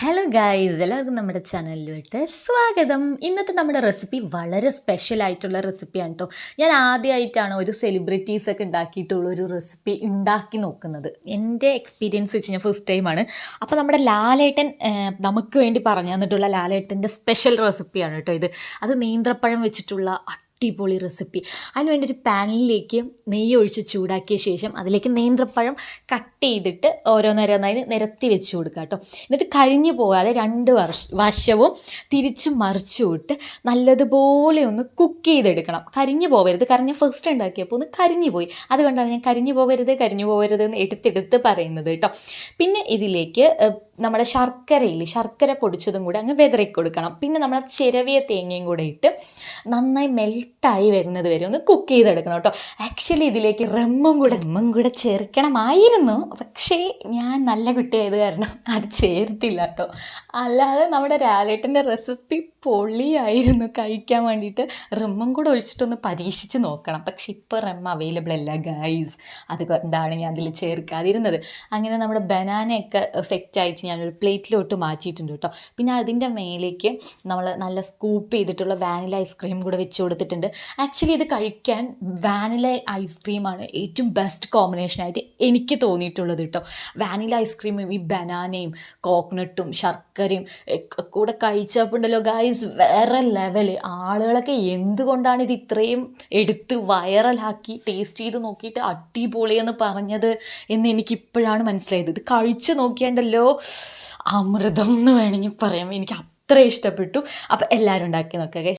Hello guys, എല്ലാവർക്കും നമ്മുടെ ചാനലിലോട്ട് സ്വാഗതം. ഇന്നത്തെ നമ്മുടെ റെസിപ്പി വളരെ സ്പെഷ്യൽ ആയിട്ടുള്ള റെസിപ്പിയാണ് കേട്ടോ. ഞാൻ ആദ്യമായിട്ടാണ് ഒരു സെലിബ്രിറ്റീസൊക്കെ ഉണ്ടാക്കിയിട്ടുള്ള ഒരു റെസിപ്പി ഉണ്ടാക്കി നോക്കുന്നത്. എൻ്റെ എക്സ്പീരിയൻസ് വെച്ച് ഞാൻ ഫസ്റ്റ് ടൈമാണ്. അപ്പോൾ നമ്മുടെ ലാലേട്ടൻ നമുക്ക് വേണ്ടി പറഞ്ഞു തന്നിട്ടുള്ള ലാലേട്ടൻ്റെ സ്പെഷ്യൽ റെസിപ്പിയാണ് കേട്ടോ ഇത്. അത് നേന്ത്രപ്പഴം വെച്ചിട്ടുള്ള അടിപൊളി റെസിപ്പി. അതിന് വേണ്ടി ഒരു പാനിലേക്ക് നെയ്യ് ഒഴിച്ച് ചൂടാക്കിയ ശേഷം അതിലേക്ക് നേന്ത്രപ്പഴം കട്ട് ചെയ്തിട്ട് ഓരോന്നോരോന്നായി നിരത്തി വെച്ച് കൊടുക്കുക കേട്ടോ. എന്നിട്ട് കരിഞ്ഞു പോകാതെ രണ്ട് വശവും തിരിച്ച് മറിച്ചു വിട്ട് നല്ലതുപോലെ ഒന്ന് കുക്ക് ചെയ്തെടുക്കണം. കരിഞ്ഞു പോകരുത്, കാരണം ഞാൻ ഫസ്റ്റ് ഉണ്ടാക്കിയപ്പോൾ ഒന്ന് കരിഞ്ഞു പോയി. അതുകൊണ്ടാണ് ഞാൻ കരിഞ്ഞു പോകരുത് എന്ന് എടുത്തെടുത്ത് പറയുന്നത് കേട്ടോ. പിന്നെ ഇതിലേക്ക് നമ്മുടെ ശർക്കര പൊടിച്ചതും കൂടെ അങ്ങ് വിതറി കൊടുക്കണം. പിന്നെ നമ്മൾ ചിരവിയ തേങ്ങയും കൂടെ ഇട്ട് നന്നായി മെൽട്ടായി വരുന്നത് വരെ ഒന്ന് കുക്ക് ചെയ്തെടുക്കണം കേട്ടോ. ആക്ച്വലി ഇതിലേക്ക് റമ്മും കൂടെ ചേർക്കണമായിരുന്നു, പക്ഷേ ഞാൻ നല്ല കുട്ടിയായത് കാരണം അത് ചേർത്തില്ല കേട്ടോ. അല്ലാതെ നമ്മുടെ ലാലേട്ടൻ്റെ റെസിപ്പി പൊളിയായിരുന്നു കഴിക്കാൻ വേണ്ടിയിട്ട്. റമ്മും കൂടെ ഒഴിച്ചിട്ടൊന്ന് പരീക്ഷിച്ച് നോക്കണം, പക്ഷെ ഇപ്പോൾ റം അവൈലബിൾ അല്ല ഗൈസ്, അതുകൊണ്ടാണ് ഞാൻ അതിൽ ചേർക്കാതിരുന്നത്. അങ്ങനെ നമ്മുടെ ബനാനയൊക്കെ സെറ്റായിട്ട് ഞാനൊരു പ്ലേറ്റിലോട്ട് മാറ്റിയിട്ടുണ്ട് കേട്ടോ. പിന്നെ അതിൻ്റെ മേലേക്ക് നമ്മൾ നല്ല സ്കൂപ്പ് ചെയ്തിട്ടുള്ള വാനില ഐസ്ക്രീം കൂടെ വെച്ച് കൊടുത്തിട്ടുണ്ട്. ആക്ച്വലി ഇത് കഴിക്കാൻ വാനില ഐസ്ക്രീമാണ് ഏറ്റവും ബെസ്റ്റ് കോമ്പിനേഷനായിട്ട് എനിക്ക് തോന്നിയിട്ടുള്ളത് കേട്ടോ. വാനില ഐസ്ക്രീമും ഈ ബനാനയും കോക്കനട്ടും ശർക്കരയും കൂടെ കഴിച്ചപ്പോണ്ടല്ലോ ഗൈസ്, വേറെ ലെവൽ. ആളുകളൊക്കെ എന്തുകൊണ്ടാണ് ഇത് ഇത്രയും എടുത്ത് വൈറലാക്കി ടേസ്റ്റ് ചെയ്ത് നോക്കിയിട്ട് അടിപൊളിയെന്ന് പറഞ്ഞത് എന്ന് എനിക്കിപ്പോഴാണ് മനസ്സിലായത്. ഇത് കഴിച്ച് നോക്കിയാണ്ടല്ലോ അമൃതം എന്ന് വേണമെങ്കിൽ പറയാം. എനിക്ക് അത്ര ഇഷ്ടപ്പെട്ടു. അപ്പോൾ എല്ലാവരും ഉണ്ടാക്കി നോക്കുക.